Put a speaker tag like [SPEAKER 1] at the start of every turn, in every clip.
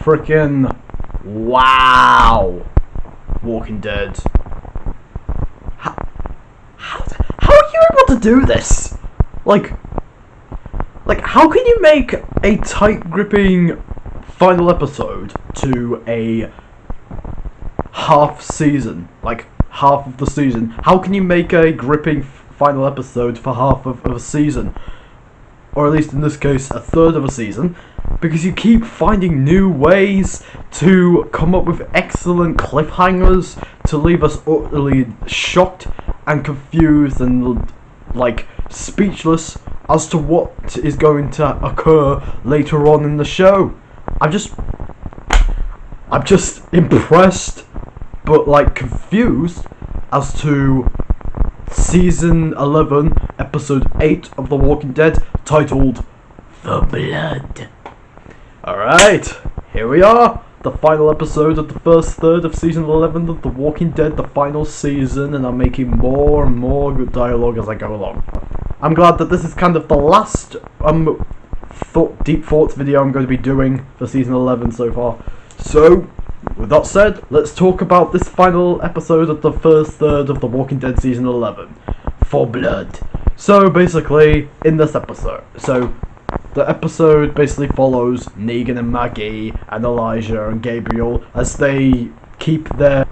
[SPEAKER 1] freaking wow. Walking Dead. How are you able to do this? Like, how can you make a tight gripping final episode to a half season? Like, half of the season. How can you make a gripping final episode for half of a season? Or at least in this case, a third of a season. Because you keep finding new ways to come up with excellent cliffhangers to leave us utterly shocked and confused and, like, speechless as to what is going to occur later on in the show. I'm just impressed, but, like, confused as to Season 11, Episode 8 of The Walking Dead, titled The Blood. Alright, here we are, the final episode of the first third of Season 11 of The Walking Dead, the final season, and I'm making more and more good dialogue as I go along. I'm glad that this is kind of the last deep thoughts video I'm going to be doing for Season 11 so far. So, with that said, let's talk about this final episode of the first third of The Walking Dead Season 11, For Blood. So, basically, in this episode, the episode basically follows Negan and Maggie and Elijah and Gabriel as they keep their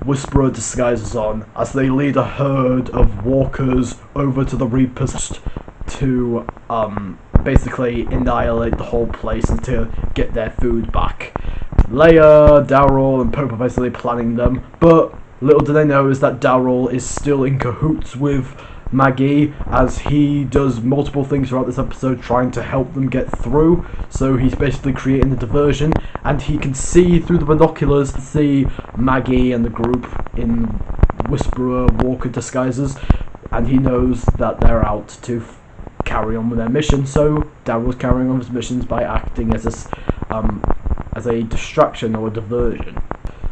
[SPEAKER 1] Whisperer disguises on, as they lead a herd of walkers over to the Reapers to basically annihilate the whole place and to get their food back. Leia, Daryl, and Pope are basically planning them, but little do they know is that Daryl is still in cahoots with Maggie, as he does multiple things throughout this episode trying to help them get through. So he's basically creating a diversion, and he can see through the binoculars to see Maggie and the group in Whisperer Walker disguises, and he knows that they're out to carry on with their mission. So Daryl's carrying on his missions by acting as a distraction or a diversion.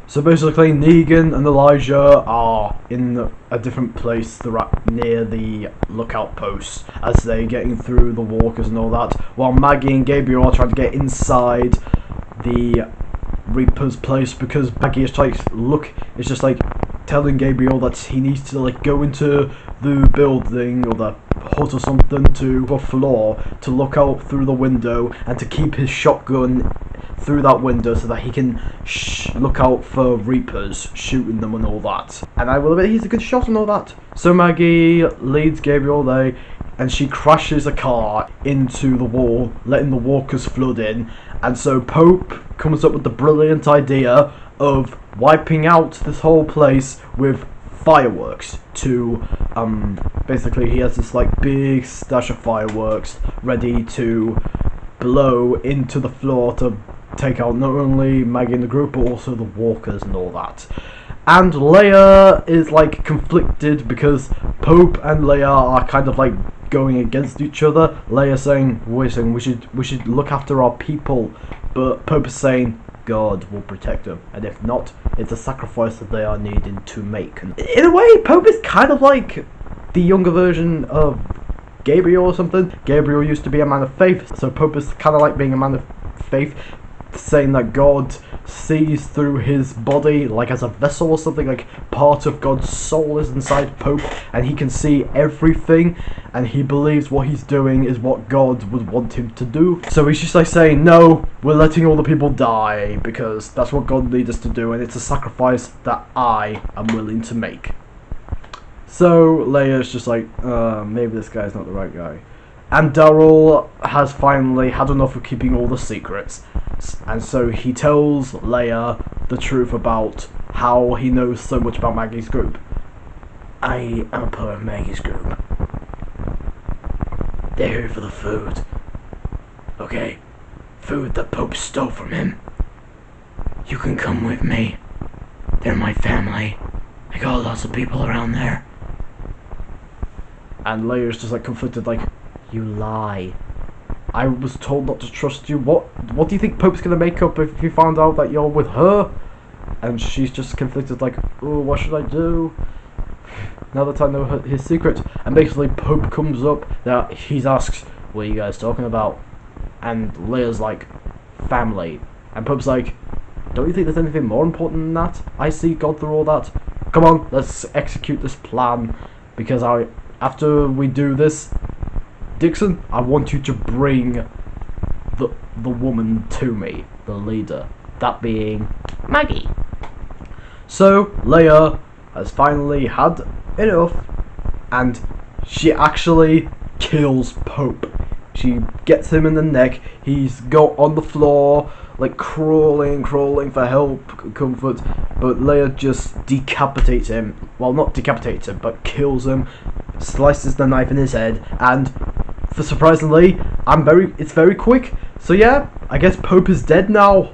[SPEAKER 1] So basically, Negan and Elijah are in a different place. They're near the lookout post as they're getting through the walkers and all that, while Maggie and Gabriel are trying to get inside the Reaper's place, because Maggie is just like telling Gabriel that he needs to like go into the building or the hut or something to a floor to look out through the window and to keep his shotgun through that window so that he can look out for Reapers shooting them and all that. And I will admit he's a good shot and all that. So Maggie leads Gabriel there, and she crashes a car into the wall, letting the walkers flood in. And so Pope comes up with the brilliant idea of wiping out this whole place with fireworks to basically he has this like big stash of fireworks ready to blow into the floor to take out not only Maggie and the group but also the walkers and all that. And Leia is like conflicted because Pope and Leia are kind of like going against each other. Leia saying we should look after our people, but Pope is saying God will protect them, and if not, it's a sacrifice that they are needing to make. In a way, Pope is kind of like the younger version of Gabriel or something. Gabriel used to be a man of faith, so Pope is kind of like being a man of faith, saying that God sees through his body like as a vessel or something, like part of God's soul is inside Pope and he can see everything, and he believes what he's doing is what God would want him to do. So he's just like saying, no, we're letting all the people die because that's what God needs us to do, and it's a sacrifice that I am willing to make. So Leia's just like, maybe this guy's not the right guy. And Daryl has finally had enough of keeping all the secrets, and so he tells Leia the truth about how he knows so much about Maggie's group. I am a part of Maggie's group. They're here for the food. Okay? Food that Pope stole from him. You can come with me. They're my family. I got lots of people around there. And Leia's just like conflicted, like, you lie. I was told not to trust you. What do you think Pope's gonna make up if he found out that you're with her? And she's just conflicted, like, oh, what should I do now that I know his secret? And basically Pope comes up, he asks, what are you guys talking about? And Leia's like, family. And Pope's like, don't you think there's anything more important than that? I see God through all that. Come on, let's execute this plan. Because after we do this, Dixon, I want you to bring the woman to me, the leader. That being Maggie. So Leia has finally had enough, and she actually kills Pope. She gets him in the neck. He's got on the floor, like crawling for help, comfort. But Leia just decapitates him. Well, not decapitates him, but kills him. Slices the knife in his head, and surprisingly, it's very quick. So yeah, I guess Pope is dead now.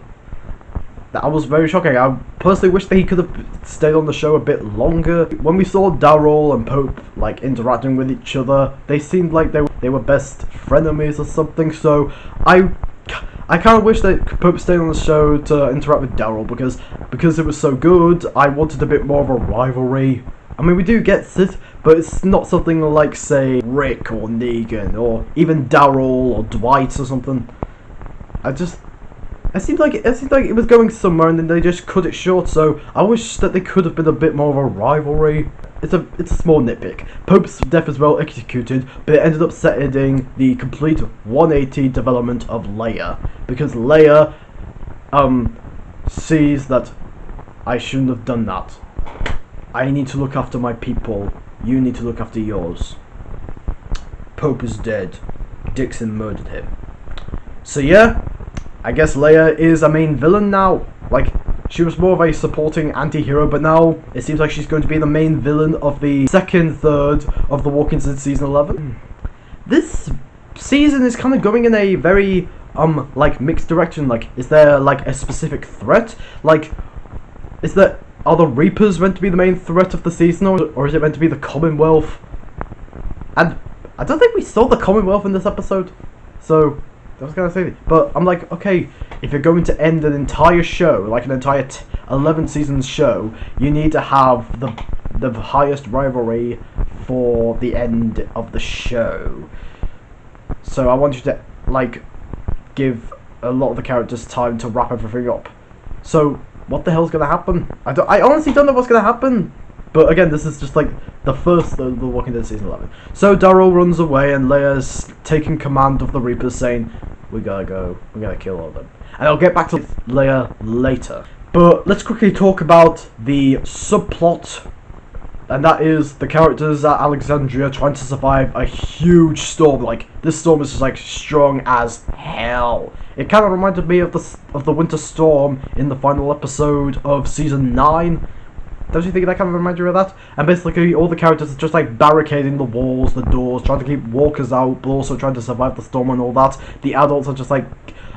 [SPEAKER 1] That was very shocking. I personally wish that he could have stayed on the show a bit longer. When we saw Daryl and Pope like interacting with each other, they seemed like they were best frenemies or something. So I kind of wish that Pope stayed on the show to interact with Daryl because it was so good. I wanted a bit more of a rivalry. I mean, we do get Sith, but it's not something like, say, Rick or Negan or even Daryl or Dwight or something. It seemed like it was going somewhere, and then they just cut it short. So I wish that they could have been a bit more of a rivalry. It's a small nitpick. Pope's death is well executed, but it ended up setting the complete 180 development of Leia, because Leia sees that I shouldn't have done that. I need to look after my people. You need to look after yours. Pope is dead. Dixon murdered him. So yeah, I guess Leia is a main villain now. Like, she was more of a supporting anti-hero, but now it seems like she's going to be the main villain of the second third of The Walking Dead Season 11. This season is kind of going in a very, like, mixed direction. Like, is there, like, a specific threat? Like, are the Reapers meant to be the main threat of the season, or is it meant to be the Commonwealth? And I don't think we saw the Commonwealth in this episode, so I was gonna say, but I'm like, okay, if you're going to end an entire show, like an entire 11 seasons show, you need to have the highest rivalry for the end of the show. So I want you to, like, give a lot of the characters time to wrap everything up. So what the hell's gonna happen? I honestly don't know what's gonna happen. But again, this is just like the first of The Walking Dead Season 11. So Daryl runs away, and Leia's taking command of the Reapers, saying, we gotta go, we gotta kill all of them. And I'll get back to Leia later. But let's quickly talk about the subplot, and that is the characters at Alexandria trying to survive a huge storm. Like, this storm is just like strong as hell. It kind of reminded me of the winter storm in the final episode of Season 9. Don't you think that kind of reminds you of that? And basically all the characters are just like barricading the walls, the doors, trying to keep walkers out, but also trying to survive the storm and all that. The adults are just like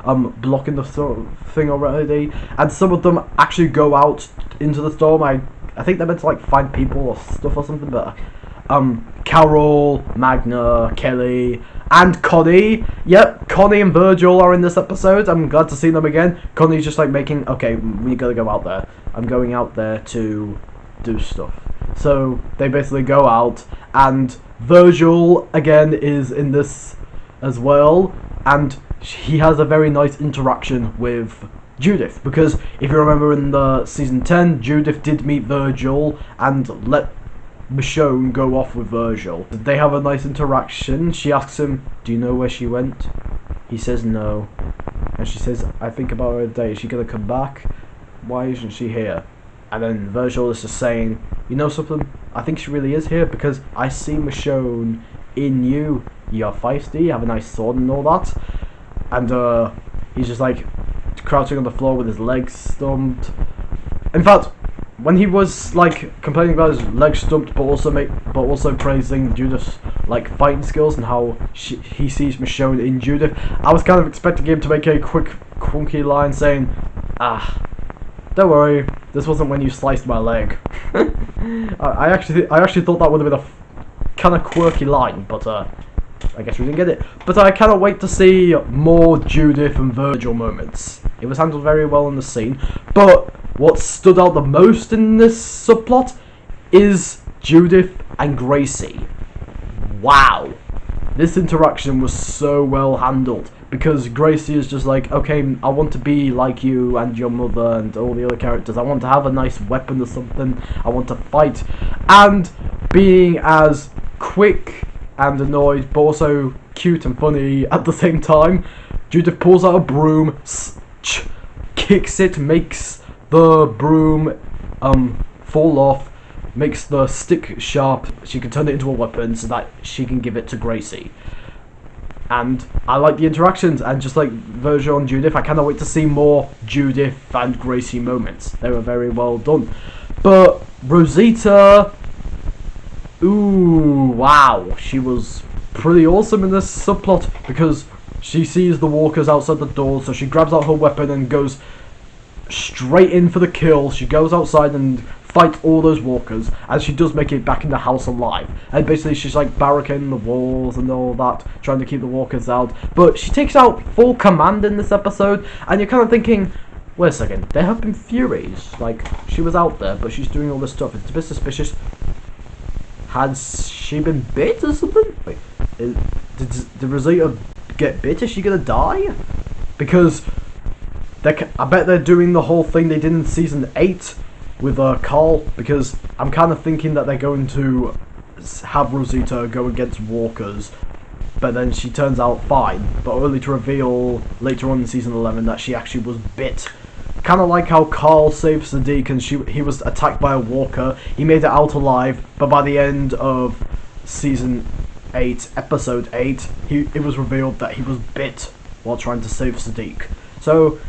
[SPEAKER 1] blocking the thing already, and some of them actually go out into the storm. I think they're meant to like find people or stuff or something, but Carol, Magna, Kelly, and Connie. Yep, Connie and Virgil are in this episode. I'm glad to see them again. Connie's just like making, okay, we gotta go out there. I'm going out there to do stuff. So they basically go out, and Virgil again is in this as well, and he has a very nice interaction with Judith, because if you remember in the season 10, Judith did meet Virgil and let Michonne go off with Virgil. They have a nice interaction. She asks him, do you know where she went? He says no, and she says, I think about her a day. Is she gonna come back? Why isn't she here? And then Virgil is just saying, you know something? I think she really is here, because I see Michonne in you. You're feisty, you have a nice sword and all that. And he's just like crouching on the floor with his legs stumped. In fact, when he was like complaining about his legs stumped, but also praising Judith's like fighting skills and how he sees Michonne in Judith, I was kind of expecting him to make a quick, clunky line saying, don't worry, this wasn't when you sliced my leg. I actually thought that would have been a kind of quirky line, but I guess we didn't get it. But I cannot wait to see more Judith and Virgil moments. It was handled very well in the scene. But what stood out the most in this subplot is Judith and Gracie. Wow. this interaction was so well handled, because Gracie is just like, okay, I want to be like you and your mother and all the other characters. I want to have a nice weapon or something. I want to fight. And being as quick and annoyed, but also cute and funny at the same time, Judith pulls out a broom, kicks it, makes the broom fall off, makes the stick sharp. She can turn it into a weapon so that she can give it to Gracie. And I like the interactions, and just like Virgil and Judith, I cannot wait to see more Judith and Gracie moments. They were very well done. But Rosita, ooh, wow, she was pretty awesome in this subplot, because she sees the walkers outside the door, so she grabs out her weapon and goes straight in for the kill. She goes outside and fights all those walkers, and she does make it back in the house alive. And basically she's like barricading the walls and all that, trying to keep the walkers out. But she takes out full command in this episode, and you're kind of thinking, wait a second, there have been Furies. Like, she was out there, but she's doing all this stuff. It's a bit suspicious. Has she been bit or something? Wait, did Rosita get bit? Is she gonna die? Because I bet they're doing the whole thing they did in season 8 with Carl, because I'm kind of thinking that they're going to have Rosita go against walkers, but then she turns out fine, but only to reveal later on in season 11 that she actually was bit. Kind of like how Carl saved Sadiq and he was attacked by a walker. He made it out alive, but by the end of season 8, episode 8, it was revealed that he was bit while trying to save Sadiq. So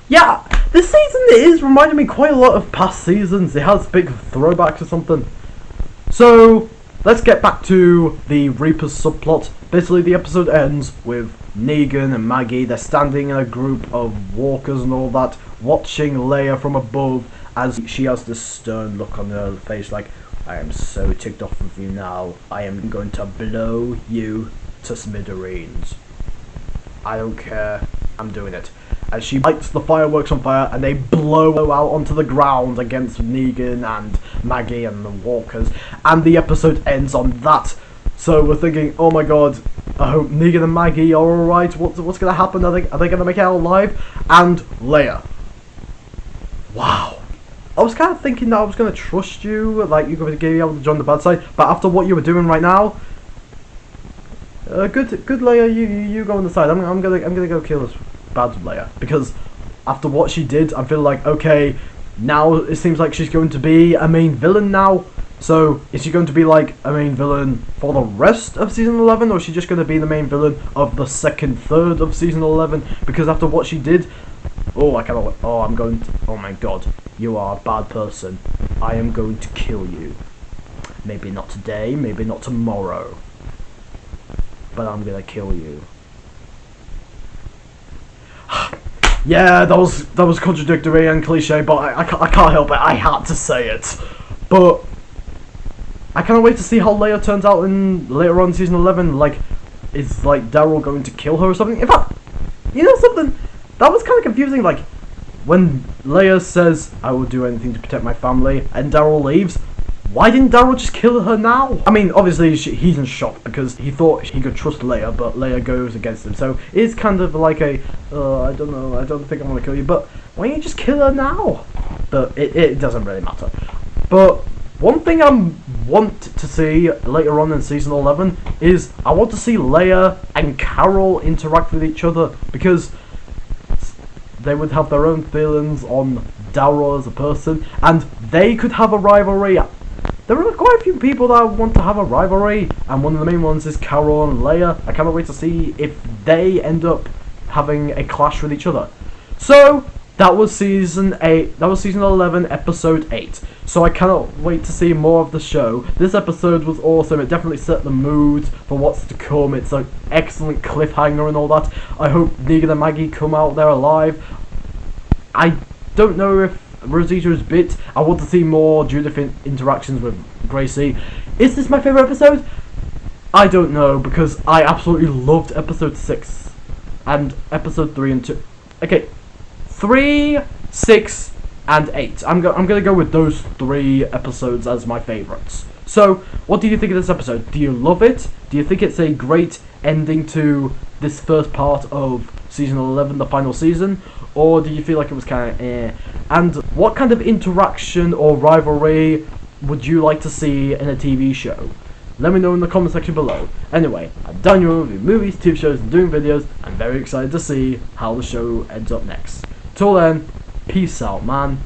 [SPEAKER 1] yeah, this season is reminding me quite a lot of past seasons. It has big throwbacks or something. So let's get back to the Reapers subplot. Basically, the episode ends with Negan and Maggie. They're standing in a group of walkers and all that, watching Leia from above as she has this stern look on her face like, I am so ticked off with you now. I am going to blow you to smithereens. I don't care. I'm doing it. And she lights the fireworks on fire, and they blow out onto the ground against Negan and Maggie and the walkers, and the episode ends on that. So we're thinking, oh my god, I hope Negan and Maggie are alright. What's going to happen? Are they going to make it out alive? And Leia. Wow. I was kind of thinking that I was going to trust you, like you're going to be able to join the bad side, but after what you were doing right now, good Leia, you go on the side. I'm gonna go kill this bad Leia, because after what she did, I'm feeling like, okay, now it seems like she's going to be a main villain now. So is she going to be like a main villain for the rest of season 11, or is she just going to be the main villain of the second third of season 11? Because after what she did, oh my god, you are a bad person. I am going to kill you. Maybe not today, maybe not tomorrow, but I'm gonna kill you. Yeah, that was contradictory and cliche, but I can't help it. I had to say it. But I can't wait to see how Leia turns out in later on in season 11. Like, is like Daryl going to kill her or something? In fact, you know something? That was kind of confusing. Like, when Leia says, "I will do anything to protect my family," and Daryl leaves, why didn't Daryl just kill her now? I mean, obviously he's in shock because he thought he could trust Leia, but Leia goes against him. So it's kind of like a, I don't know, I don't think I'm gonna kill you, but why don't you just kill her now? But it doesn't really matter. But one thing I want to see later on in season 11 is I want to see Leia and Carol interact with each other, because they would have their own feelings on Daryl as a person, and they could have a rivalry. There are quite a few people that want to have a rivalry, and one of the main ones is Carol and Leia. I cannot wait to see if they end up having a clash with each other. So that was season 8. That was season 11, episode 8. So I cannot wait to see more of the show. This episode was awesome. It definitely set the mood for what's to come. It's an excellent cliffhanger and all that. I hope Negan and Maggie come out there alive. I don't know if Rosita is bit. I want to see more Judith interactions with Gracie. Is this my favourite episode? I don't know, because I absolutely loved episode 6 and episode 3 and 2. Okay, 3, 6 and 8. I'm gonna go with those 3 episodes as my favourites. So, what do you think of this episode? Do you love it? Do you think it's a great ending to this first part of season 11, the final season? Or do you feel like it was kind of eh? And what kind of interaction or rivalry would you like to see in a TV show? Let me know in the comment section below. Anyway, I'm Daniel reviewing movies, TV shows, and doing videos. I'm very excited to see how the show ends up next. Till then, peace out, man.